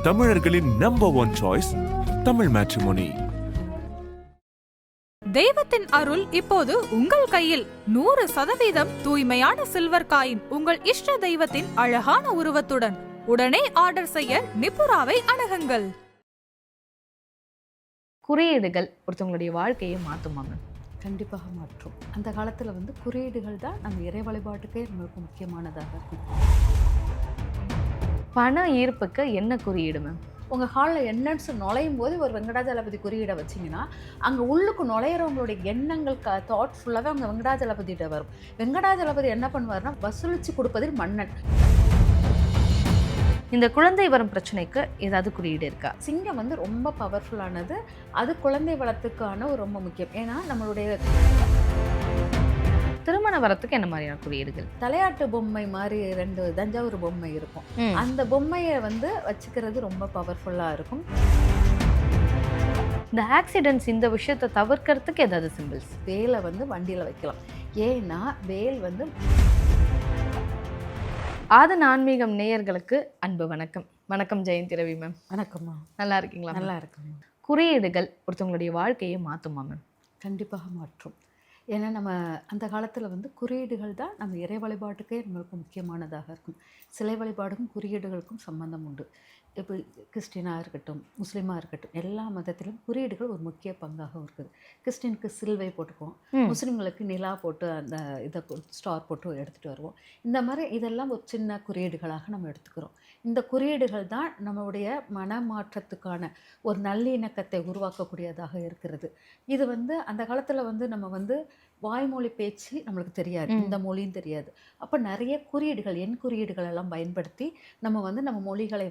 தமிழர்களின் number one choice Tamil matrimony. தெய்வத்தின் அருள் இப்போது உங்கள் கையில். 100% தூய்மையான சில்வர் காயின் உங்கள் இஷ்ட தெய்வத்தின் அழகான உருவத்துடன் உடனே ஆர்டர் செய்ய நிபுராவை அணுகுங்கள். குறியீடுகள் ஒருத்தவங்களுடைய வாழ்க்கையை மாற்றுமாங்க? கண்டிப்பாக மாற்றும். அந்த காலத்தில் குறியீடுகள் தான் நம்ம இறை வழிபாட்டுக்கே நம்மளுக்கு முக்கியமானதாக இருக்கும். பண ஈர்ப்புக்கு என்ன குறியீடு மேம்? உங்கள் ஹாலில் என்ட்ரன்ஸ் நுழையும் போது ஒரு வெங்கடாஜலபதி குறியீடை வச்சிங்கன்னா அங்கே உள்ளுக்கு நுழையிறவங்களுடைய எண்ணங்கள் தாட் ஃபுல்லாகவே அவங்க வெங்கடாஜலபதியிட்ட வரும். வெங்கடாஜலபதி என்ன பண்ணுவார்னா வசூலித்து கொடுப்பதில் மன்னன். இந்த குழந்தை வரும் பிரச்சனைக்கு ஏதாவது குறியீடு இருக்கா? சிங்கம் ரொம்ப பவர்ஃபுல்லானது. அது குழந்தை வளத்துக்கான ஒரு ரொம்ப முக்கியம். ஏன்னா நம்மளுடைய திருமண வரத்துக்கு என்ன மாதிரியான குறியீடுகள்? தலையாட்டு பொம்மை மாதிரி 2 தஞ்சாவூர் பொம்மை இருக்கும். அந்த பொம்மையை வச்சுக்கிறது ரொம்ப பவர்ஃபுல்லாக இருக்கும். இந்த ஆக்சிடென்ட்ஸ் இந்த விஷயத்தை தவிர்க்கிறதுக்கு ஏதாவது சிம்பிள்ஸ்? வேலை வண்டியில் வைக்கலாம். ஏன்னா வேல் ஆதன் ஆன்மீகம் நேயர்களுக்கு அன்பு வணக்கம். வணக்கம் ஜெயந்தி ரவி மேம். வணக்கம்மா. நல்லா இருக்கீங்களா? நல்லா இருக்குமா. குறியீடுகள் ஒருத்தவங்களுடைய வாழ்க்கையை மாற்றுமா மேம்? கண்டிப்பாக மாற்றும். ஏன்னா நம்ம அந்த காலத்தில் குறியீடுகள் தான் நம்ம இறை வழிபாட்டுக்கே நம்மளுக்கு முக்கியமானதாக இருக்கும். சிலை வழிபாடுக்கும் குறியீடுகளுக்கும் சம்பந்தம் உண்டு. இப்போ கிறிஸ்டினாக இருக்கட்டும், முஸ்லீமாக இருக்கட்டும், எல்லா மதத்திலும் குறியீடுகள் ஒரு முக்கிய பங்காக இருக்குது. கிறிஸ்டினுக்கு சிலுவை போட்டுக்குவோம், முஸ்லீம்களுக்கு நிலா போட்டு அந்த இதை ஸ்டார் போட்டு எடுத்துகிட்டு வருவோம். இந்த மாதிரி இதெல்லாம் ஒரு சின்ன குறியீடுகளாக நம்ம எடுத்துக்கிறோம். இந்த குறியீடுகள் தான் நம்மளுடைய மனமாற்றத்துக்கான ஒரு நல்லிணக்கத்தை உருவாக்கக்கூடியதாக இருக்கிறது. இது அந்த காலத்தில் நம்ம வாய்மொழி பேச்சு நம்மளுக்கு தெரியாது, இந்த மொழியும் தெரியாது. அப்போ நிறைய குறியீடுகள், எண் குறியீடுகள் எல்லாம் பயன்படுத்தி நம்ம நம்ம மொழிகளை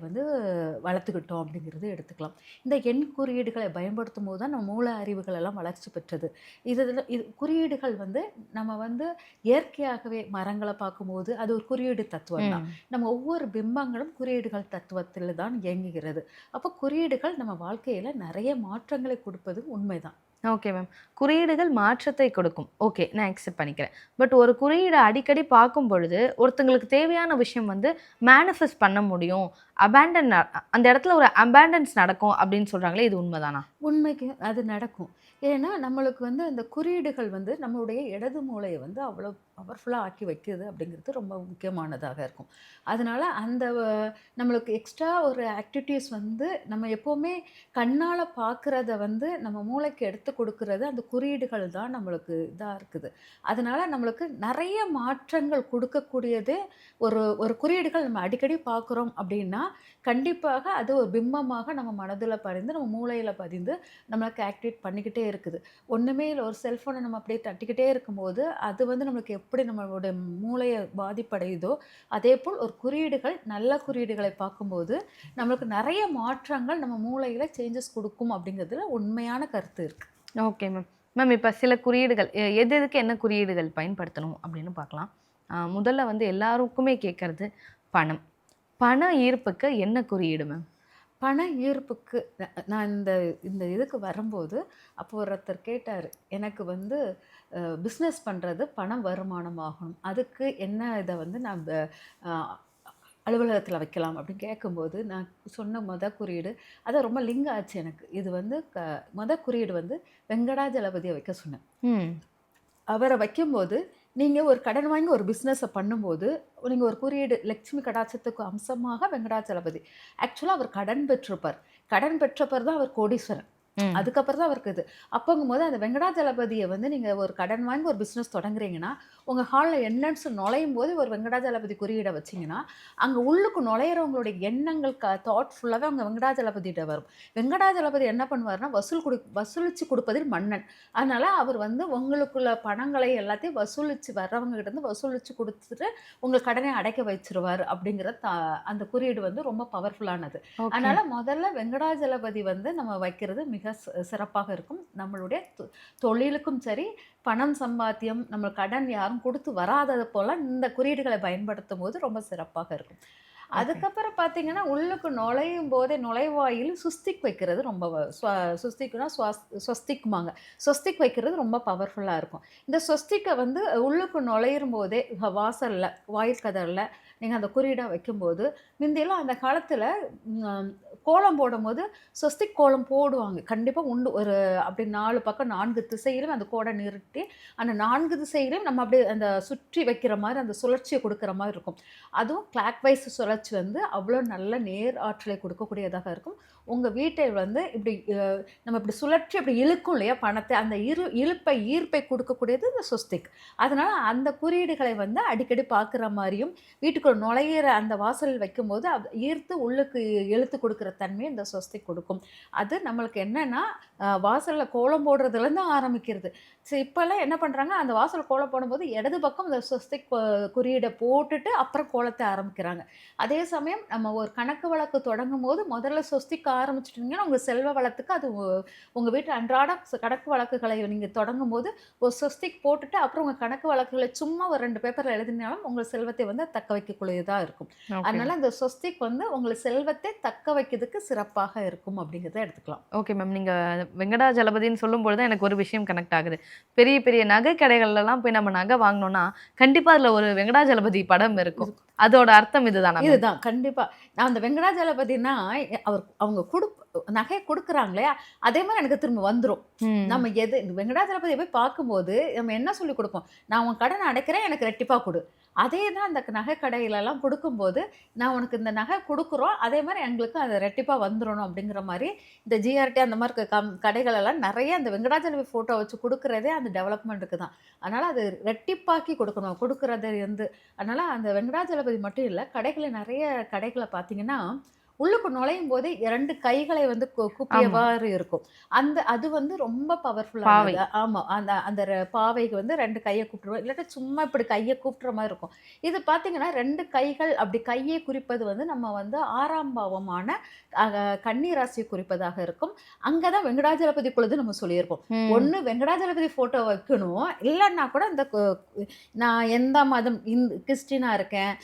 வளர்த்துக்கிட்டோம் அப்படிங்கிறது எடுத்துக்கலாம். இந்த எண் குறியீடுகளை பயன்படுத்தும் போது தான் நம்ம மூல அறிவுகள் எல்லாம் வளர்ச்சி பெற்றது. இது குறியீடுகள் நம்ம இயற்கையாகவே மரங்களை பார்க்கும்போது அது ஒரு குறியீடு தத்துவம் தான். நம்ம ஒவ்வொரு பிம்பங்களும் குறியீடுகள் தத்துவத்தில் தான் இயங்குகிறது. அப்போ குறியீடுகள் நம்ம வாழ்க்கையில் நிறைய மாற்றங்களை கொடுப்பது உண்மைதான். Okay ma'am. குறியீடுகள் மாற்றத்தை கொடுக்கும், ஓகே, நான் அக்செப்ட் பண்ணிக்கிறேன். பட் ஒரு குறியீடை அடிக்கடி பார்க்கும் பொழுது ஒருத்தங்களுக்கு தேவையான விஷயம் மேனிஃபெஸ்ட் பண்ண முடியும், அந்த இடத்துல ஒரு அபேண்டன்ஸ் நடக்கும் அப்படின்னு சொல்கிறாங்களே, இது உண்மைதானா? உண்மைக்கு அது நடக்கும். ஏன்னா நம்மளுக்கு அந்த குறியீடுகள் நம்மளுடைய இடது மூளையை அவ்வளோ பவர்ஃபுல்லாக ஆக்கி வைக்குது அப்படிங்கிறது ரொம்ப முக்கியமானதாக இருக்கும். அதனால் அந்த நம்மளுக்கு எக்ஸ்ட்ரா ஒரு ஆக்டிவிட்டீஸ் நம்ம எப்போவுமே கண்ணால் பார்க்குறத நம்ம மூளைக்கு எடுத்து கொடுக்கறது அந்த குறியீடுகள் தான் நம்மளுக்கு இதாக இருக்குது. அதனால் நம்மளுக்கு நிறைய மாற்றங்கள் கொடுக்கக்கூடியதே ஒரு குறியீடுகள் நம்ம அடிக்கடி பார்க்குறோம் அப்படின்னா கண்டிப்பாக அது ஒரு பிம்பமாக நம்ம மனதில் பதிந்து நம்ம மூளையில் பதிந்து நம்மளுக்கு ஆக்டிவேட் பண்ணிக்கிட்டே இருக்குது. ஒன்றுமே இல்லை, ஒரு செல்ஃபோனை நம்ம அப்படியே தட்டிக்கிட்டே இருக்கும்போது அது நம்மளுக்கு எப்படி நம்மளுடைய மூளையை பாதிப்படையுதோ அதே போல் ஒரு குறியீடுகள், நல்ல குறியீடுகளை பார்க்கும்போது நம்மளுக்கு நிறைய மாற்றங்கள் நம்ம மூளையில் சேஞ்சஸ் கொடுக்கும் அப்படிங்கிறதுல உண்மையான கருத்து இருக்குது. Okay ma'am. மேம், இப்போ சில குறியீடுகள் எதுக்கு என்ன குறியீடுகள் பயன்படுத்தணும் அப்படின்னு பார்க்கலாம். முதல்ல எல்லாருக்குமே கேட்குறது பணம். பண ஈர்ப்புக்கு என்ன குறியீடு மேம்? பண ஈர்ப்புக்கு நான் இந்த இதுக்கு வரும்போது அப்போ ஒருத்தர் கேட்டார், எனக்கு பிஸ்னஸ் பண்ணுறது பணம் வருமானம் ஆகணும், அதுக்கு என்ன இதை நான் அலுவலகத்தில் வைக்கலாம் அப்படின்னு கேட்கும்போது நான் சொன்ன குறியீடு அதை ரொம்ப லிங்க் ஆச்சு எனக்கு. இது குறியீடு வெங்கடாஜலபதியை வைக்க சொன்னேன். அவரை வைக்கும்போது நீங்கள் ஒரு கடன் வாங்கி ஒரு பிஸ்னஸை பண்ணும்போது நீங்கள் ஒரு குறியீடு லட்சுமி கடாட்சத்துக்கு அம்சமாக வெங்கடாஜலபதி. ஆக்சுவலாக அவர் கடன் பெற்றிருப்பார். கடன் பெற்றப்பர் தான் அவர் கோடீஸ்வரன். அதுக்கப்புறம் தான் அவருக்கு இது. அப்போங்கும்போது அந்த வெங்கடாஜலபதியை நீங்கள் ஒரு கடன் வாங்கி ஒரு பிஸ்னஸ் தொடங்குறீங்கன்னா உங்கள் ஹாலில் என்ட்ரன்ஸ் நுழையும் போது ஒரு வெங்கடாஜலபதி குறியீடை வச்சிங்கன்னா அங்கே உள்ளுக்கு நுழையிறவங்களுடைய எண்ணங்கள் தாட் ஃபுல்லாகவே அவங்க வெங்கடாஜலபதியிட்ட வரும். வெங்கடாஜலபதி என்ன பண்ணுவார்னா வசூலித்து கொடுப்பதில் மன்னன். அதனால் அவர் உங்களுக்குள்ள பணங்களை எல்லாத்தையும் வசூலித்து வர்றவங்ககிட்ட வசூலித்து கொடுத்துட்டு உங்கள் கடனை அடைக்க வச்சிருவார் அப்படிங்கிற அந்த குறியீடு ரொம்ப பவர்ஃபுல்லானது. அதனால் முதல்ல வெங்கடாஜலபதி நம்ம வைக்கிறது மிக சிறப்பாக இருக்கும். நம்மளுடைய தொழிலுக்கும் சரி, பணம் சம்பாத்தியம், நம்ம கடன் யாரும் கொடுத்து வராதது போல இந்த குறியீடுகளை பயன்படுத்தும் போது ரொம்ப சிறப்பாக இருக்கும். அதுக்கப்புறம் பார்த்தீங்கன்னா உள்ளுக்கு நுழையும் போதே நுழைவாயில் சுஸ்திக் வைக்கிறது ரொம்ப சுஸ்திக்குனா ஸ்வஸ்திக்குமாங்க. ஸ்வஸ்திக் வைக்கிறது ரொம்ப பவர்ஃபுல்லாக இருக்கும். இந்த ஸ்வஸ்திக்கை உள்ளுக்கு நுழையும் போதே வாசலில் வாயில் கதறில் நீங்கள் அந்த குறியீடாக வைக்கும்போது முந்தியெல்லாம் அந்த காலத்தில் கோலம் போடும்போது சொஸ்திக் கோலம் போடுவாங்க கண்டிப்பாக உண்டு. ஒரு அப்படி 4 பக்கம் 4 திசையிலும் அந்த கோடை நிறுத்தி அந்த 4 திசையிலும் நம்ம அப்படியே அந்த சுற்றி வைக்கிற மாதிரி அந்த சுழற்சியை கொடுக்குற மாதிரி இருக்கும். அதுவும் கிளாக் வைஸ் சுழற்சி வந்து அவ்வளோ நல்ல நேர் ஆற்றலை கொடுக்கக்கூடியதாக இருக்கும். உங்கள் வீட்டை வந்து இப்படி நம்ம இப்படி சுழற்சி அப்படி இழுக்கும் இல்லையா பணத்தை, அந்த ஈர்ப்பை கொடுக்கக்கூடியது இந்த சொஸ்திக். அதனால் அந்த குறியீடுகளை வந்து அடிக்கடி பார்க்குற மாதிரியும் வீட்டுக்குள்ள நுழையிற அந்த வாசலில் வைக்கும்போது ஈர்த்து உள்ளுக்கு இழுத்து கொடுக்குற தன்மையை இந்த சொஸ்திக் கொடுக்கும். அது நம்மளுக்கு என்னென்னா வாசலில் கோலம் போடுறதுலேருந்து ஆரம்பிக்கிறது. சரி, இப்போல்லாம் என்ன பண்ணுறாங்க, அந்த வாசல் கோலம் போடும்போது இடது பக்கம் இந்த சொஸ்திக் குறியீடை போட்டுட்டு அப்புறம் கோலத்தை ஆரம்பிக்கிறாங்க. அதே சமயம் நம்ம ஒரு கணக்கு வழக்கு தொடங்கும் போது முதல்ல சொஸ்திக் ஆரம்பிச்சிட்டிங்கன்னா உங்கள் செல்வ வளத்துக்கு அது உங்கள் வீட்டு அன்றாட கணக்கு வழக்குகளை நீங்கள் தொடங்கும் போது ஒரு சொஸ்திக் போட்டுட்டு அப்புறம் உங்கள் கணக்கு வழக்குகளை சும்மா ஒரு 2 பேப்பரில் எழுதினாலும் உங்கள் செல்வத்தை வந்து தக்க வைக்கக்கூடியதாக இருக்கும். அதனால அந்த சொஸ்திக் வந்து உங்கள் செல்வத்தை தக்க வைக்கிறதுக்கு சிறப்பாக இருக்கும் அப்படிங்கிறத எடுத்துக்கலாம். ஓகே மேம், நீங்கள் வெங்கடாஜலபதின்னு சொல்லும்போது தான் எனக்கு ஒரு விஷயம் கனெக்ட் ஆகுது. பெரிய பெரிய நகை கடைகள்லாம் போய் நம்ம நகை வாங்கினோம்னா கண்டிப்பாக அதில் ஒரு வெங்கடாஜலபதி படம் இருக்கும். அதோட அர்த்தம் இதுதான். இதுதான் கண்டிப்பா. நான் அந்த வெங்கடாஜலபதினா அவங்க நகை கொடுக்குறாங்களே அதே மாதிரி எனக்கு திரும்ப வந்துடும். நம்ம வெங்கடாஜலபதியை போய் பார்க்கும்போது நம்ம என்ன சொல்லி கொடுப்போம், நான் உன் கடனை அடைக்கிறேன், எனக்கு ரெட்டிப்பா கொடு. அதே தான் அந்த நகை கடையிலெல்லாம் கொடுக்கும்போது நான் உனக்கு இந்த நகை கொடுக்குறோம், அதே மாதிரி எங்களுக்கு அது ரெட்டிப்பாக வந்துடணும் அப்படிங்கிற மாதிரி இந்த ஜிஆர்டி அந்த மாதிரி கடைகளெல்லாம் நிறைய அந்த வெங்கடாஜலபதி ஃபோட்டோ வச்சு கொடுக்குறதே அந்த டெவலப்மெண்ட்டுக்கு தான். அதனால் அது ரெட்டிப்பாக்கி கொடுக்குறது வந்து அதனால் அந்த வெங்கடாஜலபதி மட்டும் இல்லை, கடைகளில் நிறைய கடைகளை பார்த்தீங்கன்னா உள்ளுக்கு நுழையும் போதே 2 கைகளை வந்து கூப்பியவாறு இருக்கும். அது வந்து ரொம்ப பவர்ஃபுல்லாக. ஆமாம், அந்த பாவைக்கு வந்து 2 கையை கூப்பிட்டுருவோம், இல்லாட்டா சும்மா இப்படி கையை கூப்பிட்ற மாதிரி இருக்கும். இது பார்த்தீங்கன்னா 2 கைகள் அப்படி கையை குறிப்பது வந்து நம்ம வந்து 6ஆம் பாவமான கன்னி ராசியை குறிப்பதாக இருக்கும். அங்கே தான் வெங்கடாஜலபதி பொழுது நம்ம சொல்லியிருப்போம். ஒன்று வெங்கடாஜலபதி ஃபோட்டோ வைக்கணும், இல்லைன்னா கூட இந்த நான் எந்த மதம் கிறிஸ்டினாக இருக்கேன்,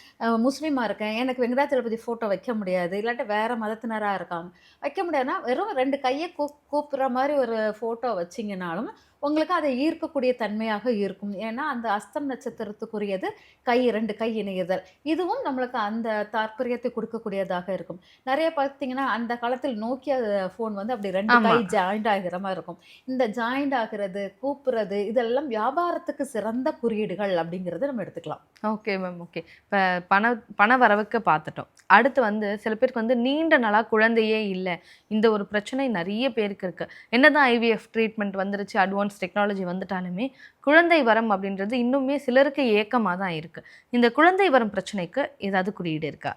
முஸ்லீமாக இருக்கேன், எனக்கு வெங்கடாஜலபதி ஃபோட்டோ வைக்க முடியாது, இல்லாட்டி வேற மதத்தினராக இருக்காங்க வைக்க முடியாதுன்னா வெறும் 2 கையை கூப்பிட்ற மாதிரி ஒரு ஃபோட்டோ வச்சிங்கனாலும் உங்களுக்கு அதை ஈர்க்கக்கூடிய தன்மையாக இருக்கும். ஏன்னா அந்த அஸ்தம் நட்சத்திரத்துக்குரியது 2 கை இணையுதல். இதுவும் நம்மளுக்கு அந்த தாற்பயத்தை கொடுக்கக்கூடியதாக இருக்கும். நிறைய பார்த்தீங்கன்னா அந்த காலத்தில் நோக்கியா ஃபோன் வந்து அப்படி 2 கை ஜாயிண்ட் ஆகிற மாதிரி இருக்கும். இந்த ஜாயிண்ட் ஆகிறது, கூப்பிடுறது இதெல்லாம் வியாபாரத்துக்கு சிறந்த குறியீடுகள் அப்படிங்கிறத நம்ம எடுத்துக்கலாம். Okay ma'am, okay. இப்போ பண வரவுக்கு பார்த்துட்டோம். அடுத்து வந்து சில பேருக்கு வந்து நீண்ட நாளாக குழந்தையே இல்லை, இந்த ஒரு பிரச்சனை நிறைய பேருக்கு இருக்குது. என்னதான் ஐவிஎஃப் ட்ரீட்மெண்ட் வந்துருச்சு, அட்வான்ஸ் டெக்னாலஜி வந்துட்டாலுமே குழந்தை வரம் அப்படின்றது இன்னுமே சிலருக்கு ஏக்கமாக தான் இருக்குது. இந்த குழந்தை வரம் பிரச்சனைக்கு ஏதாவது குறியீடு இருக்கா?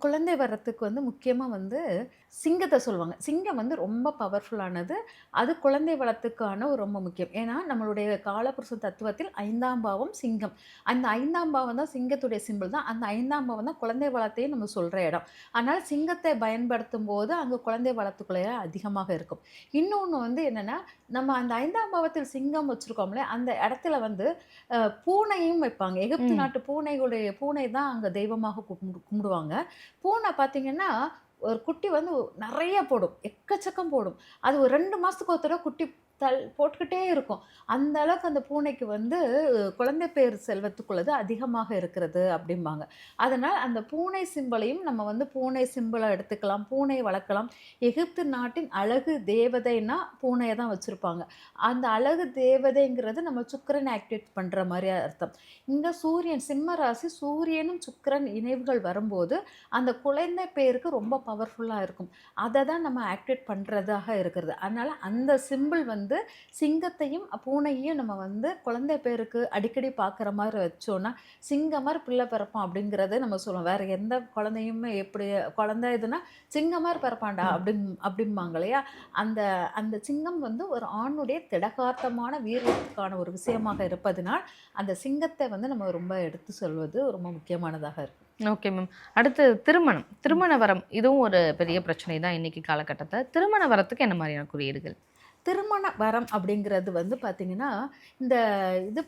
குழந்தை வரத்துக்கு வந்து முக்கியமாக வந்து சிங்கத்தை சொல்லுவாங்க. சிங்கம் வந்து ரொம்ப பவர்ஃபுல்லானது. அது குழந்தை வளத்துக்கான ரொம்ப முக்கியம். ஏன்னா நம்மளுடைய காலபுருஷ தத்துவத்தில் 5ஆம் பாவம் சிங்கம். அந்த 5ஆம் பாவம் தான் சிங்கத்துடைய சிம்பிள் தான். அந்த 5ஆம் பாவம் தான் குழந்தை வளத்தையும் நம்ம சொல்கிற இடம். அதனால் சிங்கத்தை பயன்படுத்தும் போது அங்கே குழந்தை வளத்துக்குள்ளே அதிகமாக இருக்கும். இன்னொன்று வந்து என்னென்னா, நம்ம அந்த 5ஆம் பாவத்தில் சிங்கம் வச்சுருக்கோம்ல, அந்த இடத்துல வந்து பூனையும் வைப்பாங்க. எகிப்து நாட்டு பூனை தான் அங்கே தெய்வமாக கும்பிடுவாங்க. பூனை பார்த்தீங்கன்னா ஒரு குட்டி வந்து நிறைய போடும், எக்கச்சக்கம் போடும். அது ஒரு 2 மாதத்துக்கு ஒரு தடவை குட்டி போட்டுக்கிட்டே இருக்கும். அந்த அளவுக்கு அந்த பூனைக்கு வந்து குழந்தை பேர் செல்வத்துக்குள்ளது அதிகமாக இருக்கிறது அப்படிம்பாங்க. அதனால் அந்த பூனை சிம்பளையும் நம்ம வந்து பூனை சிம்பிளை எடுத்துக்கலாம், பூனை வளர்க்கலாம். எகிப்து நாட்டின் அழகு தேவதைன்னா பூனையை தான் வச்சுருப்பாங்க. அந்த அழகு தேவதைங்கிறது நம்ம சுக்கிரனை ஆக்டிவேட் பண்ணுற மாதிரி அர்த்தம். இங்கே சூரியன் சிம்ம ராசி, சூரியனும் சுக்கிரன் இணைவுகள் வரும்போது அந்த குழந்தை பேருக்கு ரொம்ப பவர்ஃபுல்லாக இருக்கும். அதை தான் நம்ம ஆக்டிவேட் பண்ணுறதாக இருக்கிறது. அதனால் அந்த சிம்பிள் வந்து சிங்கத்தையும் பூனையையும் நம்ம வந்து குழந்தை பேருக்கு அடிக்கடி பார்க்குற மாதிரி வச்சோன்னா சிங்கம் மாதிரி பிள்ளை பிறப்பான் அப்படிங்கிறத நம்ம சொல்லுவோம். வேற எந்த குழந்தையுமே எப்படி குழந்தை இதுன்னா சிங்கம் மாதிரி பிறப்பாண்டா அப்படிம்பாங்க இல்லையா. அந்த சிங்கம் வந்து ஒரு ஆணுடைய திடகார்த்தமான வீரத்துக்கான ஒரு விஷயமாக இருப்பதனால் அந்த சிங்கத்தை வந்து நம்ம ரொம்ப எடுத்து சொல்வது ரொம்ப முக்கியமானதாக இருக்கும். Okay ma'am. அடுத்து திருமண வரம், இதுவும் ஒரு பெரிய பிரச்சனை தான் இன்னைக்கு காலகட்டத்தில். திருமண வரத்துக்கு என்ன மாதிரியான குறியீடுகள்? திருமண வரம் அப்படிங்கிறது வந்து பார்த்தீங்கன்னா, இந்த இது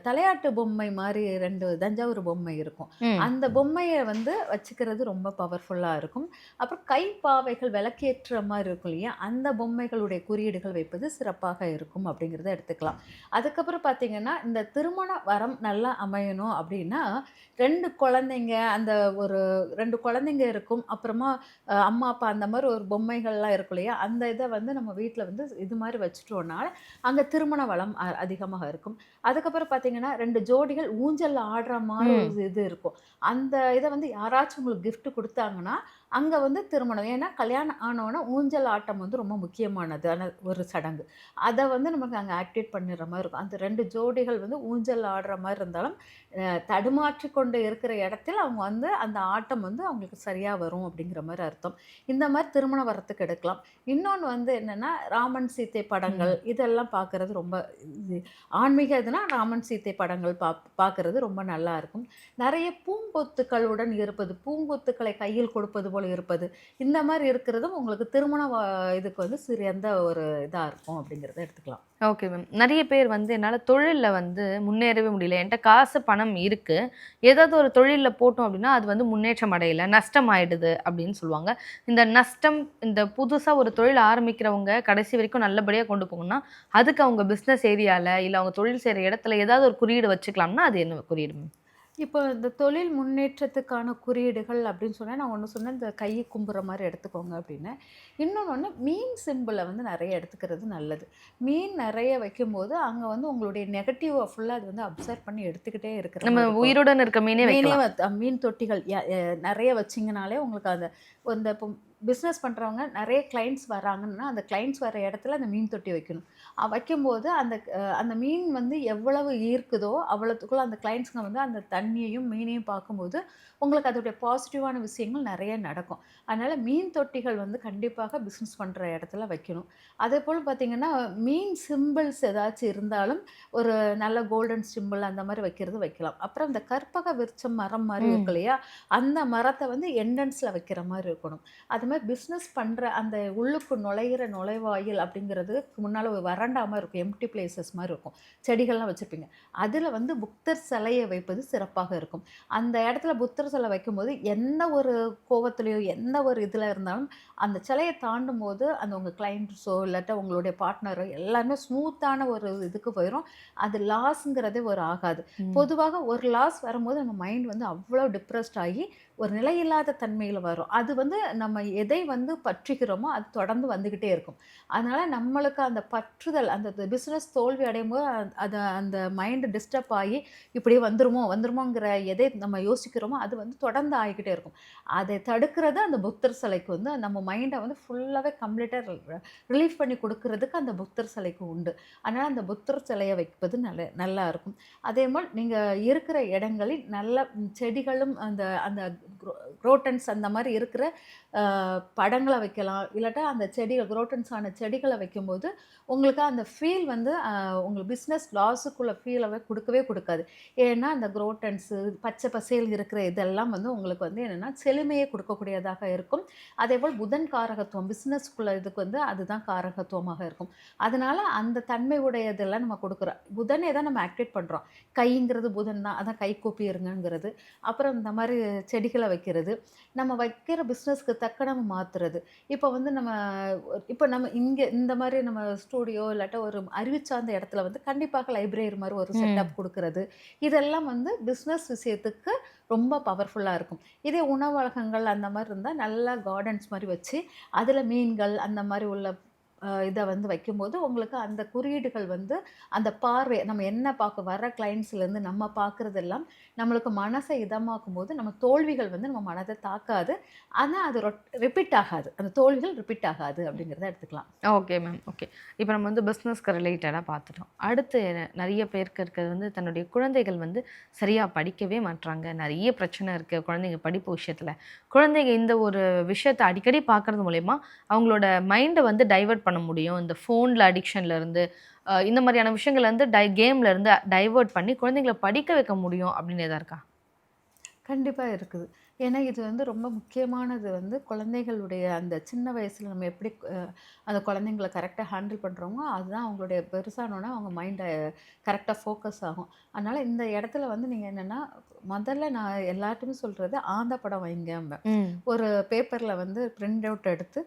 தலையாட்டு பொம்மை மாரி 2 தஞ்சாவூர் பொம்மை இருக்கும். ம். அந்த பொம்மைய வந்து வச்சுக்கிறது ரொம்ப பவர்ஃபுல்லா இருக்கும். அப்புறம் கைப்பாவைகள் விளக்கேற்ற மாரி இருக்கும் இல்லையா? அந்த பொம்மைகளுடைய குறியீடுகள் வைப்பது சிறப்பாக இருக்கும் அப்படிங்கிறத எடுத்துக்கலாம். அதுக்கப்புறம் பார்த்தீங்கன்னா, இந்த திருமண வரம் நல்லா அமையணும் அப்படின்னா, 2 குழந்தைங்க அந்த ஒரு 2 குழந்தைங்க இருக்கும். அப்புறமா அம்மா, அப்பா அந்த மாரி ஒரு பொம்மைகள்லாம் இருக்கும் இல்லையா? அந்த இத வந்து நம்ம வீட்ல வந்து இது மாரி வச்சுட்டோம்னா, அங்க திருமண வளம் அதிகமாக இருக்கும். அதுக்கப்புறம் பார்த்தீங்கன்னா, 2 ஜோடிகள் ஊஞ்சல்ல ஆடுற மாரி ம். ஒரு இது இருக்கும். அந்த இத வந்து யாராச்சும் உங்களுக்கு கிஃப்ட் குடுத்தாங்கன்னா, அங்க வந்து திருமணம். ஏன்னா கல்யாணம் ஆனோன ஊஞ்சல் ஆட்டம் வந்து ரொம்ப முக்கியமானதான ஒரு சடங்கு. அத வந்து நமக்கு அங்க ஆக்டிவேட் பண்ணிடுற மாரி இருக்கும். அந்த 2 ஜோடிகள் வந்து ஊஞ்சல் ஆடுற மாரி இருந்தாலும், தடுமாற்றிக் கொண்டு இருக்கிற இடத்தில் அவங்க வந்து அந்த ஆட்டம் வந்து அவங்களுக்கு சரியா வரும் அப்படிங்கிற மாரி அர்த்தம். இந்த மாரி திருமண வரத்துக்கு எடுக்கலாம். இன்னொன்னு வந்து என்னன்னா, ராமன், சீதை படங்கள் ம். இதெல்லாம் பார்க்கறது ரொம்ப இது ஆன்மீக இதுனா ராமன், சீதை படங்கள் பார்க்கறது ரொம்ப நல்லா இருக்கும். நெறைய பூங்கொத்துக்களுடன் இருப்பது, பூங்கொத்துக்களை கையில் கொடுப்பது போல இருப்பது, இந்த மாரி இருக்கிறதும் உங்களுக்கு திருமண இதுக்கு வந்து சிறந்த ஒரு இதா இருக்கும் அப்படிங்கிறத எடுத்துக்கலாம். Okay ma'am. நெறைய பேர் வந்து என்னால தொழில்ல வந்து முன்னேறவே முடியல. என்ட்ட காசு, பணம் இருக்கு. ஏதாவது ஒரு தொழில்ல போட்டோம் அப்டின்னா, அது வந்து முன்னேற்றம் அடையல. நஷ்டம் ஆயிடுது அப்டின்னு சொல்லுவாங்க. இந்த நஷ்டம் இந்த புதுசா ஒரு தொழில் ஆரம்பிக்கிறவங்க கடைசி வரைக்கும் நல்லபடியா கொண்டு போகணும்னா, அதுக்கு அவங்க பிசினஸ் ஏரியால, இல்ல அவங்க தொழில் செய்ற இடத்துல ஏதாவது ஒரு குறியீடு வச்சுக்கலாம்னா, அது என்ன குறியீடு மேம்? இப்போ இந்த தொழில் முன்னேற்றத்துக்கான குறியீடுகள் அப்படின்னு சொன்னா, நான் ஒண்ணு சொன்னேன், இந்த கை கும்புற மாரி எடுத்துக்கோங்க அப்படின்னு. இன்னொன்னு மீன் சிம்பிள வந்து நெறைய எடுத்துக்கிறது நல்லது. மீன் நெறைய வைக்கும்போது, அங்க வந்து உங்களுடைய நெகட்டிவ ஃபுல்லா அது வந்து அப்சர்வ் பண்ணி எடுத்துக்கிட்டே இருக்கிற நம்ம மாரி இருக்கும். உயிருடன் இருக்க மீனே மீனே வைக்கலாம். மீன் தொட்டிகள் நெறைய வச்சீங்கனாலே உங்களுக்கு அந்த இந்த இப்போ பிசினஸ் பண்றவங்க நெறைய கிளையண்ட்ஸ் வராங்கன்னா, அந்த கிளையண்ட்ஸ் வர இடத்துல அந்த மீன் தொட்டி வைக்கணும். வைக்கும்போது அந்த மீன் வந்து எவ்வளவு ஈர்க்குதோ, அவ்வளத்துக்குள்ள அந்த கிளையண்ட்ஸ்ங்க வந்து அந்த தண்ணியையும், மீனையும் பார்க்கும்போது, உங்களுக்கு அதோடைய பாசிட்டிவான விஷயங்கள் நெறைய நடக்கும். அதனால மீன் தொட்டிகள் வந்து கண்டிப்பாக பிசினஸ் பண்ற இடத்துல வைக்கணும். அதேபோல பார்த்தீங்கன்னா, மீன் சிம்பிள்ஸ் ஏதாச்சும் இருந்தாலும், ஒரு நல்ல கோல்டன் சிம்பிள் அந்த மாரி வைக்கலாம். அப்புறம் இந்த கற்பக விருட்சம் மரம் மாரி ம். இருக்கு இல்லையா? அந்த மரத்த வந்து என்ட்ரன்ஸ்ல வைக்கிற மாரி இருக்கணும். அது மாரி பிசினஸ் பண்ற அந்த உள்ளுக்கு நுழையிற நுழைவாயில் அப்படிங்கிறதுக்கு முன்னால ஒரு வராண்டா மாரி இருக்கும். எம்ப்டி பிளேஸஸ் மாரி இருக்கும். செடிகள்லாம் வச்சிருப்பீங்க. அதுல வந்து புத்தர் சிலைய வைப்பது சிறப்பாக இருக்கும். அந்த இடத்துல புத்தர் சிலை வைக்கும்போது, எந்த ஒரு கோவத்திலயோ, எந்த ஒரு இதுல இருந்தாலும், அந்த சிலைய தாண்டும்போது, அந்த உங்க கிளையண்ட்ஸோ, இல்லாட்டா உங்களுடைய பார்ட்னரோ எல்லாருமே ஸ்மூத்தான ஒரு இதுக்கு போயிரும். அது லாஸ்ங்கிறதே ஒரு ஆகாது. ம். பொதுவாக ஒரு லாஸ் வரும்போது நம்ம மைண்ட் வந்து அவ்ளோ டிப்ரஸ்ட் ஆகி, ஒரு நிலையில்லாத தன்மையில வரும். அது வந்து நம்ம எதை வந்து பற்றுகிறோமோ, அது தொடர்ந்து வந்துகிட்டே இருக்கும். அதனால நம்மளுக்கு அந்த பற்றுதல், அந்த பிசினஸ் தோல்வி அடையும்போது, அந்த மைண்ட் டிஸ்டர்ப் ஆகி, இப்படியே வந்துருமோங்கிற எதை நம்ம யோசிக்கிறோமோ, அது வந்து தொடர்ந்து ஆகிக்கிட்டே இருக்கும். அதை தடுக்கிறது அந்த புத்தர் சிலைக்கு வந்து நம்ம மைண்ட வந்து ஃபுல்லாவே கம்ப்ளீட்டா ரிலீஃப் பண்ணி குடுக்குறதுக்கு அந்த புத்தர் சிலைக்கு உண்டு. அதனால அந்த புத்தர் சிலைய வைப்பது நல்லா இருக்கும். அதேபோல் நீங்க இருக்கிற இடங்களில் நல்ல செடிகளும் அந்த அந்த குரோட்டன்ஸ் அந்த மாரி இருக்கிற படங்கள வைக்கலாம். இல்லாட்டா அந்த செடிகள் குரோட்டன்ஸ் ஆன செடிகள வைக்கும்போது, உங்களுக்கு அந்த ஃபீல் வந்து உங்களுக்கு பிசினஸ் லாஸுக்குள்ள ஃபீலவே குடுக்கவே குடுக்காது. ஏன்னா, அந்த குரோட்டன்ஸு பச்சை பசேல்னு இருக்கிற இதெல்லாம் வந்து உங்களுக்கு வந்து என்னன்னா, செழுமையை குடுக்கக்கூடியதாக இருக்கும். அதேபோல் புதன் காரகத்துவம் பிசினஸ்க்குள்ள இதுக்கு வந்து அதுதான் காரகத்துவமாக இருக்கும். அதனால அந்த தன்மை உடையதெல்லாம் நம்ம குடுக்குறோம். புதனே தான் நம்ம ஆக்டிவேட் பண்றோம். கைங்கிறது புதன் தான். அதான் கைகூப்பி இருங்கங்கிறது. அப்புறம் இந்த மாரி செடிகள வைக்கிறது. நம்ம வைக்கிற பிசினஸ்க்கு தக்க நம்ம மாத்துறது. இப்ப நம்ம இங்க இந்த மாரி நம்ம ஸ்டூடியோ இல்லாட்டா ஒரு அறிவு சார்ந்த இடத்துல வந்து கண்டிப்பாக லைப்ரரி மாரி ஒரு ம். செட்டப் குடுக்குறது. இதெல்லாம் வந்து பிசினஸ் விஷயத்துக்கு ரொம்ப பவர்ஃபுல்லா இருக்கும். இதே உணவகங்கள் அந்த மாரி இருந்தா நல்லா கார்டன்ஸ் மாரி வச்சு, அதுல மீன்கள் அந்த மாரி உள்ள இத வந்து வைக்கும்போது, உங்களுக்கு அந்த குறியீடுகள் வந்து அந்த பார்வை நம்ம என்ன பார்க்க வர கிளையண்ட்ஸ்லேருந்து நம்ம பார்க்குறதெல்லாம் நம்மளுக்கு மனசை இதமாக்கும்போது, நம்ம தோல்விகள் வந்து நம்ம மனத தாக்காது. ஆனா அது ரிப்பீட் ஆகாது. அந்த தோல்விகள் ரிப்பீட் ஆகாது அப்படிங்கிறத எடுத்துக்கலாம். Okay ma'am. ஓகே. இப்ப நம்ம வந்து பிசினஸ்க்கு ரிலேட்டடா பார்த்துட்டோம். அடுத்து நெறைய பேருக்கு இருக்கிறது வந்து தன்னுடைய குழந்தைகள் வந்து சரியா படிக்கவே மாட்றாங்க. நெறைய பிரச்சனை இருக்கு குழந்தைங்க படிப்பு விஷயத்துல. குழந்தைங்க இந்த ஒரு விஷயத்த அடிக்கடி பார்க்கறது மூலியமா அவங்களோட மைண்ட வந்து டைவர்ட் பண்ண முடியும். இந்த ஃபோன்ல அடிக்ஷன்ல இருந்து இந்த மாரியான விஷயங்கள்ல இருந்து கேம்ல இருந்து டைவர்ட் பண்ணி குழந்தைங்கள படிக்க வைக்க முடியும் அப்படின்னு எதா இருக்கா? கண்டிப்பாக இருக்குது. ஏன்னா இது வந்து ரொம்ப முக்கியமானது வந்து குழந்தைகளுடைய அந்த சின்ன வயசில் நம்ம எப்படி அந்த குழந்தைங்கள கரெக்டாக ஹேண்டில் பண்ணுறோமோ அதுதான் அவங்களுடைய பெருசானோன்னே அவங்க மைண்டை கரெக்டாக ஃபோக்கஸ் ஆகும். அதனால் இந்த இடத்துல வந்து நீங்கள் என்னென்னா முதல்ல நான் எல்லார்ட்டுமே சொல்கிறது ஆந்த படம் வைங்கம்பேன். ம். ஒரு பேப்பரில் வந்து பிரிண்ட் அவுட் எடுத்து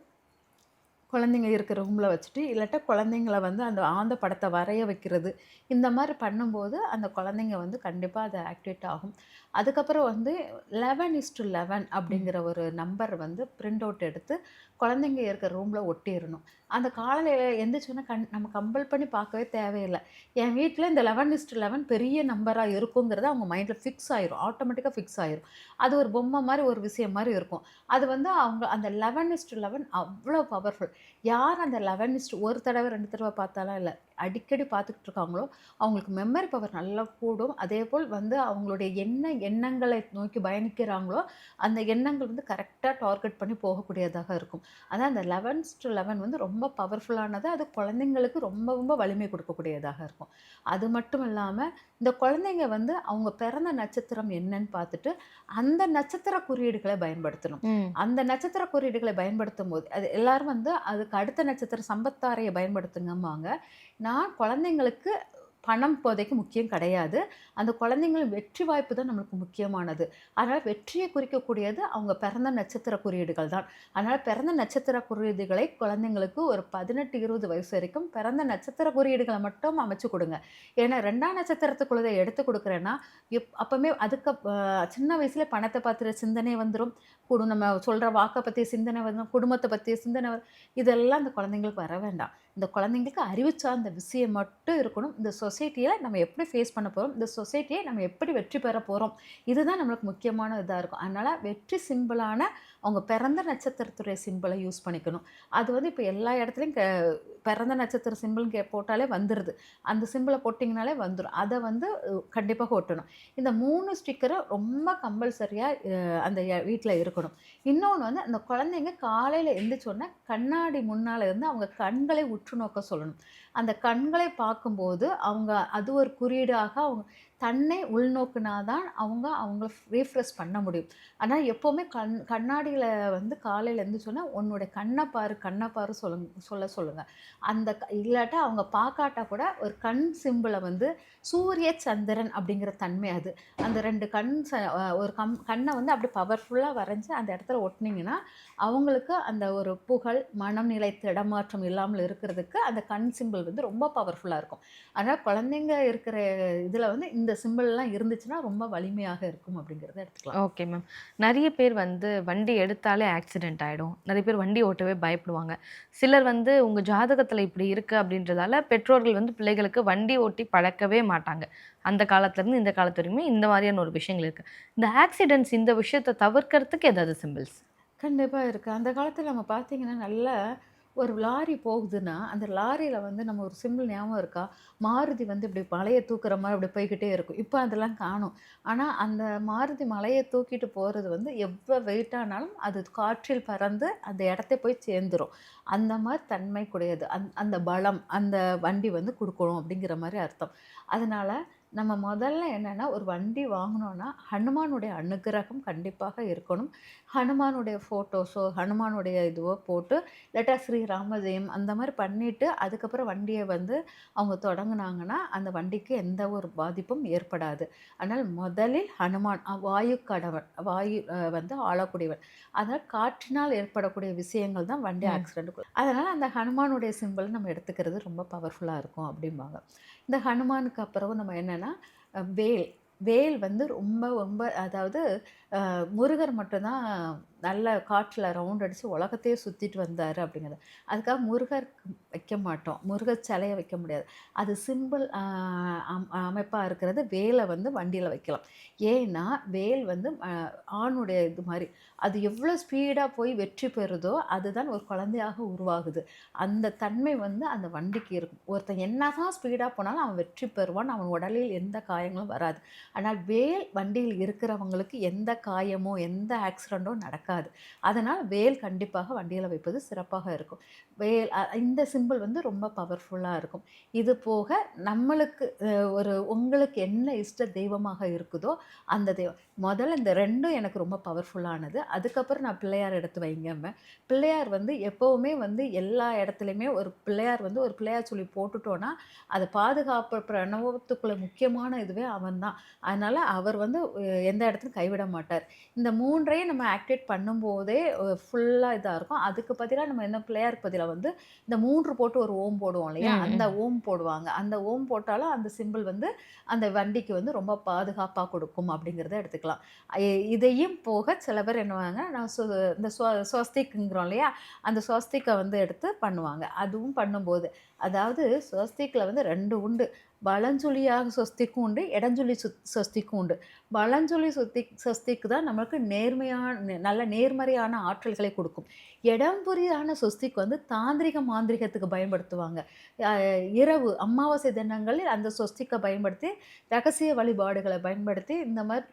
குழந்தைங்க இருக்கிற ரூமில் வச்சுட்டு இல்லாட்டா குழந்தைங்கள வந்து அந்த ஆந்த படத்தை வரைய வைக்கிறது இந்த மாதிரி பண்ணும்போது அந்த குழந்தைங்க வந்து கண்டிப்பாக அது ஆக்டிவேட் ஆகும். அதுக்கப்புறம் வந்து 11:11 அப்படிங்கிற ஒரு நம்பர் வந்து பிரிண்ட் அவுட் எடுத்து குழந்தைங்க இருக்கிற ரூமில் ஒட்டிடணும். அந்த காலையில் எந்திரிச்சோன்னா நம்ம கம்பல் பண்ணி பார்க்கவே தேவையில்லை. என் வீட்டில் இந்த 11:11 பெரிய நம்பராக இருக்குங்கிறது அவங்க மைண்டில் ஃபிக்ஸ் ஆயிரும், ஆட்டோமேட்டிக்காக ஃபிக்ஸ் ஆயிரும். அது ஒரு பொம்மை மாதிரி ஒரு விஷயம் மாதிரி இருக்கும். அது வந்து அவங்க அந்த 11:11 அவ்வளோ பவர்ஃபுல். யார் அந்த 11 ஒரு தடவை 2 தடவை பார்த்தாலும் இல்லை, அடிக்கடி பார்த்துக்கிட்டு இருக்காங்களோ அவங்களுக்கு மெமரி பவர் நல்லா கூடும். அதேபோல் வந்து அவங்களுடைய எண்ணங்களை நோக்கி பயணிக்கிறாங்களோ அந்த எண்ணங்கள் வந்து கரெக்டாக டார்கெட் பண்ணி போகக்கூடியதாக இருக்கும். அதான் அந்த 11:11 வந்து ரொம்ப பவர்ஃபுல்லானது. அது குழந்தைங்களுக்கு ரொம்ப ரொம்ப வலிமை கொடுக்கக்கூடியதாக இருக்கும். அது மட்டும் இல்லாமல் இந்த குழந்தைங்க வந்து அவங்க பிறந்த நட்சத்திரம் என்னன்னு பார்த்துட்டு அந்த நட்சத்திர குறியீடுகளை பயன்படுத்தணும். ம். அந்த நட்சத்திர குறியீடுகளை பயன்படுத்தும் போது அது எல்லாரும் வந்து அதுக்கு அடுத்த நட்சத்திர சம்பத்தாரையை பயன்படுத்துங்கம்பாங்க. நான் குழந்தைங்களுக்கு பணம் இப்போதைக்கு முக்கியம் கிடையாது. அந்த குழந்தைங்களின் வெற்றி வாய்ப்பு தான் நம்மளுக்கு முக்கியமானது. அதனால் வெற்றியை குறிக்கக்கூடியது அவங்க பிறந்த நட்சத்திர குறியீடுகள் தான். அதனால் பிறந்த நட்சத்திர குறியீடுகளை குழந்தைங்களுக்கு ஒரு 18, 20 வயசு வரைக்கும் பிறந்த நட்சத்திர குறியீடுகளை மட்டும் அமைச்சு கொடுங்க. ஏன்னா 2ஆம் நட்சத்திரத்துக்குள்ளதை எடுத்து கொடுக்குறேன்னா அப்போவுமே அதுக்கு சின்ன வயசுல பணத்தை பார்த்துற சிந்தனை வந்துடும். நம்ம சொல்கிற வாக்கை பற்றிய சிந்தனை வந்துடும், குடும்பத்தை பற்றிய சிந்தனை வரும். இதெல்லாம் அந்த குழந்தைங்களுக்கு வர வேண்டாம். இந்த குழந்தைங்களுக்கு அறிவு சார்ந்த விஷயம் மட்டும் இருக்கணும். இந்த சொசைட்டியில் நம்ம எப்படி ஃபேஸ் பண்ண போகிறோம், இந்த சொசைட்டியை நம்ம எப்படி வெற்றி பெற போகிறோம், இதுதான் நம்மளுக்கு முக்கியமான இதாக இருக்கும். அதனால் வெற்றி சிம்பிளான அவங்க பிறந்த நட்சத்திரத்துடைய சிம்பிளை யூஸ் பண்ணிக்கணும். அது வந்து இப்போ எல்லா இடத்துலையும் பிறந்த நட்சத்திர சிம்பிள்னு போட்டாலே வந்துடுது. அந்த சிம்பிளை போட்டிங்கனாலே வந்துடும். அதை வந்து கண்டிப்பாக ஒட்டணும். இந்த 3 ஸ்டிக்கரும் ரொம்ப கம்பல்சரியாக அந்த வீட்டில் இருக்கணும். இன்னொன்று வந்து அந்த குழந்தைங்க காலையில் எந்திரிச்சோடனே கண்ணாடி முன்னால் இருந்து அவங்க கண்களை உற்று நோக்க சொல்லணும். அந்த கண்களை பார்க்கும்போது அவங்க அது ஒரு குறியீடாக அவங்க தன்னை உள்நோக்குனாதான் அவங்கள ரீஃப்ரெஷ் பண்ண முடியும். ஆனால் எப்போவுமே கண்ணாடியில் வந்து காலையில் எழுந்திரிச்சோன்னா உன்னுடைய கண்ணை பாரு சொல்ல சொல்லுங்கள். அந்த இல்லாட்டா அவங்க பார்க்காட்டா கூட ஒரு கண் சிம்பிளை வந்து சூரிய சந்திரன் அப்படிங்கிற தன்மை அது. அந்த 2 ஒரு கண்ணை வந்து அப்படி பவர்ஃபுல்லாக வரைஞ்சி அந்த இடத்துல ஒட்டினீங்கன்னா அவங்களுக்கு அந்த ஒரு புகழ் மனநிலை திடமாற்றம் இல்லாமல் இருக்கிறதுக்கு அந்த கண் சிம்பிள் வந்து ரொம்ப பவர்ஃபுல்லாக இருக்கும். அதனால் குழந்தைங்க இருக்கிற இதில் வந்து இந்த சிம்பிள்லாம் இருந்துச்சுன்னா ரொம்ப வலிமையாக இருக்கும் அப்படிங்கிறத எடுத்துக்கலாம். Okay ma'am. நிறைய பேர் வந்து வண்டி எடுத்தாலே ஆக்சிடென்ட் ஆகிடும். நிறைய பேர் வண்டி ஓட்டவே பயப்படுவாங்க. சிலர் வந்து உங்கள் ஜாதகத்தில் இப்படி இருக்குது அப்படின்றதால பெற்றோர்கள் வந்து பிள்ளைகளுக்கு வண்டி ஓட்டி பழக்கவே மாட்டாங்க. அந்த காலத்துலேருந்து இந்த காலத்து வரைக்குமே இந்த மாதிரியான ஒரு விஷயங்கள் இருக்குது. இந்த ஆக்சிடென்ட்ஸ் இந்த விஷயத்தை தவிர்க்கிறதுக்கு ஏதாவது சிம்பிள்ஸ்? கண்டிப்பாக இருக்குது. அந்த காலத்தில் நம்ம பார்த்தீங்கன்னா நல்ல ஒரு லாரி போகுதுன்னா அந்த லாரியில் வந்து நம்ம ஒரு சிம்பிள் ஞாபகம் இருக்கா, மாருதி வந்து இப்படி மலையை தூக்குற மாதிரி அப்படி போய்கிட்டே இருக்கும். இப்போ அதெல்லாம் காணும். ஆனால் அந்த மாருதி மலையை தூக்கிட்டு போகிறது வந்து எவ்வளோ வெயிட் ஆனாலும் அது காற்றில் பறந்து அந்த இடத்த போய் சேர்ந்துடும். அந்த மாதிரி தன்மை கூடியது அந்த பலம் அந்த வண்டி வந்து கொடுக்கணும் அப்படிங்கிற மாதிரி அர்த்தம். அதனால் நம்ம முதல்ல என்னென்னா ஒரு வண்டி வாங்கினோன்னா ஹனுமானுடைய அனுகிரகம் கண்டிப்பாக இருக்கணும். ஹனுமானுடைய ஃபோட்டோஸோ ஹனுமானுடைய இதுவோ போட்டு இல்லாட்டா ஸ்ரீராம ஜெயம் அந்த மாதிரி பண்ணிவிட்டு அதுக்கப்புறம் வண்டியை வந்து அவங்க தொடங்கினாங்கன்னா அந்த வண்டிக்கு எந்த ஒரு பாதிப்பும் ஏற்படாது. அதனால் முதலில் ஹனுமான் வாயு கடவன், வாயு வந்து ஆளக்கூடியவன். அதனால் காற்றினால் ஏற்படக்கூடிய விஷயங்கள் தான் வண்டி ஆக்சிடென்ட். அதனால் அந்த ஹனுமானுடைய சிம்பிள் நம்ம எடுத்துக்கிறது ரொம்ப பவர்ஃபுல்லாக இருக்கும் அப்படிம்பாங்க. இந்த ஹனுமானுக்கு அப்புறம் நம்ம என்னென்னா வேல் வந்து ரொம்ப ரொம்ப அதாவது முருகர் மட்டும்தான் நல்ல காற்றில் ரவுண்ட் அடித்து உலகத்தையே சுற்றிட்டு வந்தார் அப்படிங்கிறது. அதுக்காக முருகர் வைக்க மாட்டோம், முருகர் சிலையை வைக்க முடியாது. அது சிம்பிள் அமைப்பாக இருக்கிறது வேலை வந்து வண்டியில் வைக்கலாம். ஏன்னா வேல் வந்து ஆணுடைய இது மாதிரி அது எவ்வளோ ஸ்பீடாக போய் வெற்றி பெறுதோ அதுதான் ஒரு குழந்தையாக உருவாகுது. அந்த தன்மை வந்து அந்த வண்டிக்கு இருக்கும். ஒருத்தன் என்ன தான் ஸ்பீடாக போனாலும் அவன் வெற்றி பெறுவான், அவன் உடலில் எந்த காயங்களும் வராது. ஆனால் வேல் வண்டியில் இருக்கிறவங்களுக்கு எந்த காயமோ எந்த ஆக்சிடெண்ட்டோ நடக்காது. இருக்காது. அதனால் வேல் கண்டிப்பாக வண்டியில் வைப்பது சிறப்பாக இருக்கும். வேல் இந்த சிம்பிள் வந்து ரொம்ப பவர்ஃபுல்லாக இருக்கும். இது போக நம்மளுக்கு உங்களுக்கு என்ன இஷ்ட தெய்வமாக இருக்குதோ அந்த தெய்வம் முதல்ல இந்த 2ம் எனக்கு ரொம்ப பவர்ஃபுல்லானது. அதுக்கப்புறம் நான் பிள்ளையார் எடுத்து வைங்கம்பேன். பிள்ளையார் வந்து எப்போவுமே வந்து எல்லா இடத்துலையுமே ஒரு பிள்ளையார் சொல்லி போட்டுட்டோன்னா அதை பாதுகாப்பு பிரணவத்துக்குள்ள முக்கியமான இதுவே அவன் தான். அதனால் அவர் வந்து எந்த இடத்துலையும் கைவிட மாட்டார். இந்த 3ஐயும் நம்ம ஆக்டிவேட் பண்ணும்போதே ஃபுல்லாக இதாக இருக்கும். அதுக்கு பதிலாக நம்ம என்ன பிள்ளையாருக்கு பதிலாக வந்து இந்த 3 போட்டு ஒரு ஓம் போடுவோம் இல்லையா, அந்த ஓம் போடுவாங்க. அந்த ஓம் போட்டாலும் அந்த சிம்பிள் வந்து அந்த வண்டிக்கு வந்து ரொம்ப பாதுகாப்பாக கொடுக்கும் அப்படிங்கிறத எடுத்துக்கலாம். இதையும் போக சில பேர் என்னவாங்க, நான் இந்த ஸ்வஸ்திக்குங்கிறோம் இல்லையா, அந்த ஸ்வஸ்திக்கை வந்து எடுத்து பண்ணுவாங்க. அதுவும் பண்ணும்போது அதாவது ஸ்வஸ்திக்கில் வந்து 2 உண்டு. வலஞ்சொலியாக ஸ்வஸ்திக்கும் உண்டு, இடஞ்சொலி ஸ்வஸ்திக்கும் உண்டு. வலஞ்சொலி ஸ்வஸ்திக்கு தான் நம்மளுக்கு நல்ல நேர்மறையான ஆற்றல்களை கொடுக்கும். இடம்புரியான ஸ்வஸ்திக்கு வந்து தாந்திரிக மாந்திரிகத்துக்கு பயன்படுத்துவாங்க. இரவு அமாவாசை தினங்களில் அந்த ஸ்வஸ்திக்கை பயன்படுத்தி ரகசிய வழிபாடுகளை பயன்படுத்தி இந்த மாதிரி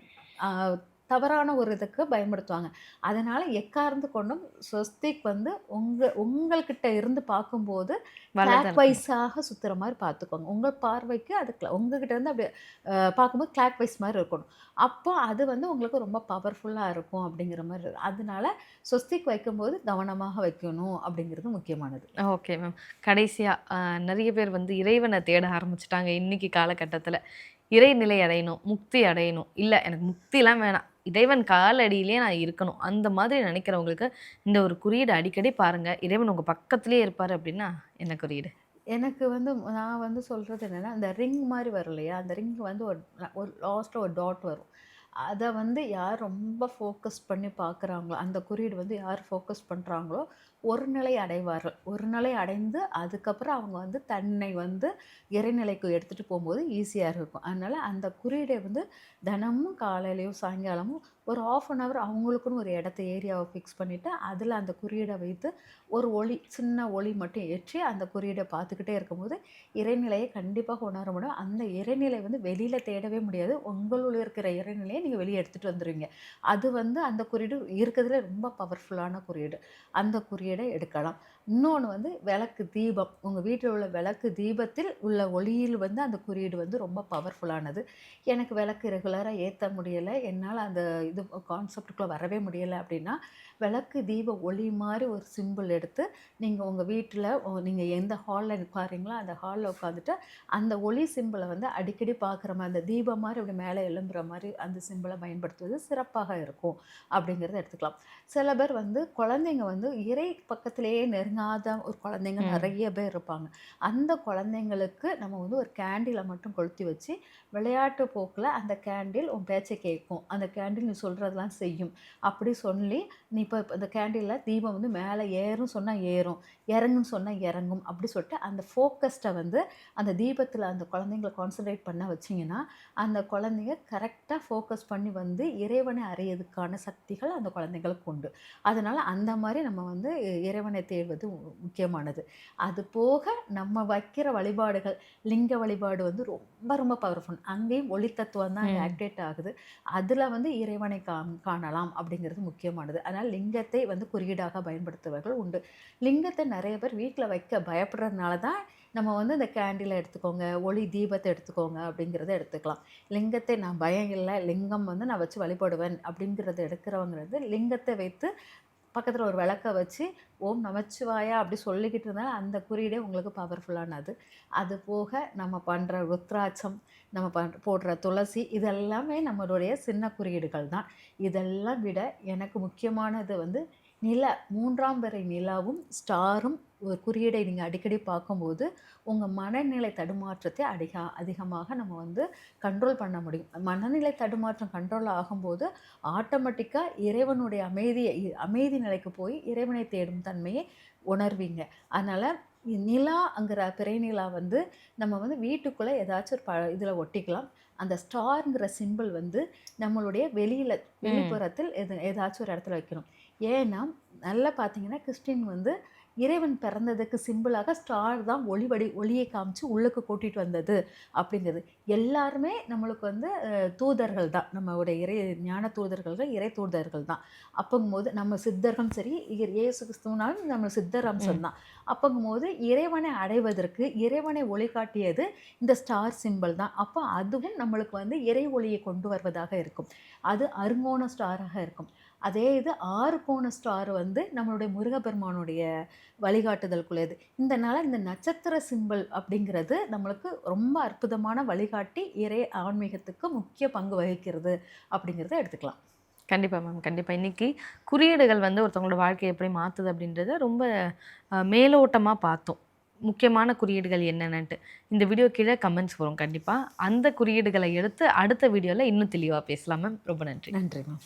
தவறான ஒரு இதுக்கு பயன்படுத்துவாங்க. அதனால் எக்கார்ந்து கொண்டும் ஸ்வஸ்திக் வந்து உங்கள்கிட்ட இருந்து பார்க்கும்போது கிளாக் வைஸாக சுற்றுற மாதிரி பார்த்துக்கோங்க. உங்கள் பார்வைக்கு அது உங்ககிட்ட இருந்து அப்படியே பார்க்கும்போது கிளாக் வைஸ் மாதிரி இருக்கணும். அப்போ அது வந்து உங்களுக்கு ரொம்ப பவர்ஃபுல்லாக இருக்கும் அப்படிங்கிற மாதிரி இருக்கும். அதனால ஸ்வஸ்திக் வைக்கும்போது கவனமாக வைக்கணும் அப்படிங்கிறது முக்கியமானது. Okay ma'am. கடைசியாக நிறைய பேர் வந்து இறைவனை தேட ஆரம்பிச்சிட்டாங்க இன்னைக்கு காலகட்டத்தில். இறைநிலை அடையணும், முக்தி அடையணும், இல்லை எனக்கு முக்திலாம் வேணாம், இறைவன் காலடியிலே நான் இருக்கணும், அந்த மாதிரி நினைக்கிறவங்களுக்கு இந்த ஒரு குறியீடு அடிக்கடி பாருங்கள், இறைவன் உங்கள் பக்கத்துலேயே இருப்பார் அப்படின்னா என்ன குறியீடு? எனக்கு வந்து நான் வந்து சொல்கிறது என்னென்னா, அந்த ரிங் மாதிரி வரும் இல்லையா, அந்த ரிங் வந்து ஒரு லாஸ்ட்டில் ஒரு டாட் வரும். அதை வந்து யார் ரொம்ப ஃபோக்கஸ் பண்ணி பார்க்குறாங்களோ, அந்த குறியீடு வந்து யார் ஃபோக்கஸ் பண்ணுறாங்களோ ஒரு நிலை அடைவார்கள். ஒரு நிலை அடைந்து அதுக்கப்புறம் அவங்க வந்து தன்னை வந்து இறைநிலைக்கு எடுத்துகிட்டு போகும்போது ஈஸியாக இருக்கும். அதனால் அந்த குறியீடை வந்து தினமும் காலையிலையும் சாயங்காலமும் ஒரு 1/2 hour அவங்களுக்குன்னு ஒரு இடத்த ஏரியாவை ஃபிக்ஸ் பண்ணிவிட்டு அதில் அந்த குறியீடை வைத்து ஒரு சின்ன ஒளி மட்டும் ஏற்றி அந்த குறியீடை பார்த்துக்கிட்டே இருக்கும்போது இறைநிலையை கண்டிப்பாக உணர முடியும். அந்த இறைநிலை வந்து வெளியில் தேடவே முடியாது. உங்களுள்ள இருக்கிற இறைநிலையை நீங்கள் வெளியே எடுத்துகிட்டு வந்துடுவீங்க. அது வந்து அந்த குறியீடு இருக்கிறதுல ரொம்ப பவர்ஃபுல்லான குறியீடு. அந்த குறியீடை எடுக்கலாம். இன்னொன்று வந்து விளக்கு தீபம். உங்கள் வீட்டில் உள்ள விளக்கு தீபத்தில் உள்ள ஒளியில் வந்து அந்த குறியீடு வந்து ரொம்ப பவர்ஃபுல்லானது. எனக்கு விளக்கு ரெகுலராக ஏற்ற முடியலை, என்னால் அந்த இது கான்செப்டுக்குள்ளே வரவே முடியலை அப்படின்னா விளக்கு தீப ஒளி மாதிரி ஒரு சிம்பிள் எடுத்து நீங்கள் உங்கள் வீட்டில் நீங்கள் எந்த ஹாலில் பாருங்களோ அந்த ஹாலில் உட்காந்துட்டு அந்த ஒளி சிம்பிளை வந்து அடிக்கடி பார்க்குற மாதிரி அந்த தீபம் மாதிரி அப்படி மேலே எழும்புற மாதிரி அந்த சிம்பிளை பயன்படுத்துவது சிறப்பாக இருக்கும் அப்படிங்கிறத எடுத்துக்கலாம். சில பேர் வந்து குழந்தைங்க வந்து இறை பக்கத்திலேயே நெருங்காத ஒரு குழந்தைங்க நிறைய பேர் இருப்பாங்க. அந்த குழந்தைங்களுக்கு நம்ம வந்து ஒரு கேண்டிலை மட்டும் கொளுத்தி வச்சு விளையாட்டு போக்கில் அந்த கேண்டில் உன் பேச்சை கேட்கும், அந்த கேண்டில் நீ சொல்கிறதெல்லாம் செய்யும் அப்படி சொல்லி நீ இப்போ இந்த கேண்டிலில் தீபம் வந்து மேலே ஏறும் சொன்னால் ஏறும், இறங்குன்னு சொன்னால் இறங்கும் அப்படி சொல்லிட்டு அந்த ஃபோக்கஸ்ட்டை வந்து அந்த தீபத்தில் அந்த குழந்தைங்களை கான்சன்ட்ரேட் பண்ண வச்சிங்கன்னா அந்த குழந்தைங்க கரெக்டாக ஃபோக்கஸ் பண்ணி வந்து இறைவனை அறியதுக்கான சக்திகள் அந்த குழந்தைங்களுக்கு உண்டு. அதனால் அந்த மாதிரி நம்ம வந்து இறைவனை தேடுவது முக்கியமானது. அது போக நம்ம வைக்கிற வழிபாடுகள் லிங்க வழிபாடு வந்து ரொம்ப ரொம்ப பவர்ஃபுல். அங்கேயும் ஒளி தத்துவம் தான் ஆக்டிவேட் ஆகுது. அதில் வந்து இறைவனை காணலாம் அப்படிங்கிறது முக்கியமானது. அதனால் லிங்கத்தை வந்து குறியீடாக பயன்படுத்துவர்கள் உண்டு. லிங்கத்தை நிறைய பேர் வீட்டில் வைக்க பயப்படுறதுனால தான் நம்ம வந்து இந்த கேண்டிலை எடுத்துக்கோங்க, ஒளி தீபத்தை எடுத்துக்கோங்க அப்படிங்கிறத எடுத்துக்கலாம். லிங்கத்தை நான் பயம் இல்லை, லிங்கம் வந்து நான் வச்சு வழிபடுவேன் அப்படிங்கிறத எடுக்கிறவங்கிறது லிங்கத்தை வைத்து பக்கத்தில் ஒரு விளக்க வச்சு ஓம் நமச்சிவாயா அப்படி சொல்லிக்கிட்டு இருந்தாலும் அந்த குறியீடே உங்களுக்கு பவர்ஃபுல்லானது. அது போக நம்ம பண்ணுற ருத்ராட்சம், நம்ம போடுற துளசி இதெல்லாமே நம்மளுடைய சின்ன குறியீடுகள் தான். இதெல்லாம் விட எனக்கு முக்கியமானது வந்து 3ஆம் பிறை நிலாவும் ஸ்டாரும் ஒரு குறியீடை நீங்கள் அடிக்கடி பார்க்கும்போது உங்கள் மனநிலை தடுமாற்றத்தை அதிகமாக நம்ம வந்து கண்ட்ரோல் பண்ண முடியும். மனநிலை தடுமாற்றம் கண்ட்ரோல் ஆகும்போது ஆட்டோமேட்டிக்காக இறைவனுடைய அமைதி நிலைக்கு போய் இறைவனை தேடும் தன்மையை உணர்வீங்க. அதனால் நிலாங்கிற பிறை நிலா வந்து நம்ம வந்து வீட்டுக்குள்ளே ஏதாச்சும் ஒரு இதில் ஒட்டிக்கலாம். அந்த ஸ்டாருங்கிற சிம்பிள் வந்து நம்மளுடைய வெளிப்புறத்தில் ஏதாச்சும் ஒரு இடத்துல வைக்கணும். ஏன்னா நல்லா பார்த்தீங்கன்னா கிறிஸ்டின் வந்து இறைவன் பிறந்ததுக்கு சிம்பிளாக ஸ்டார் தான் ஒளியை காமிச்சு உள்ளுக்கு கூட்டிகிட்டு வந்தது அப்படிங்கிறது. எல்லாருமே நம்மளுக்கு வந்து தூதர்கள் தான், நம்மளுடைய ஞான தூதர்கள் இறை தூதர்கள் தான். அப்போங்கும்போது நம்ம சித்தர்களும் சரி, இயேசு கிறிஸ்துவனாலும் நம்ம சித்தர் அம்சம் தான். அப்போங்கும்போது இறைவனை அடைவதற்கு இறைவனை ஒளிகாட்டியது இந்த ஸ்டார் சிம்பிள் தான். அப்போ அதுவும் நம்மளுக்கு வந்து இறை ஒளியை கொண்டு வருவதாக இருக்கும். அது அருங்கோண ஸ்டாராக இருக்கும். அதே இது 6 கோண ஸ்டார் வந்து நம்மளுடைய முருகப்பெருமானுடைய வழிகாட்டுதலுக்குள்ளது. இந்த நட்சத்திர சிம்பிள் அப்படிங்கிறது நம்மளுக்கு ரொம்ப அற்புதமான வழிகாட்டி இறை ஆன்மீகத்துக்கு முக்கிய பங்கு வகிக்கிறது அப்படிங்கிறத எடுத்துக்கலாம். கண்டிப்பாக மேம், கண்டிப்பாக. இன்றைக்கி குறியீடுகள் வந்து ஒருத்தவங்களோட வாழ்க்கையை எப்படி மாற்றுது அப்படின்றத ரொம்ப மேலோட்டமாக பார்த்தோம். முக்கியமான குறியீடுகள் என்னென்னட்டு இந்த வீடியோ கீழே கமெண்ட்ஸ் வரும். கண்டிப்பாக அந்த குறியீடுகளை எடுத்து அடுத்த வீடியோவில் இன்னும் தெளிவாக பேசலாம் மேம். ரொம்ப நன்றி. நன்றி மேம்.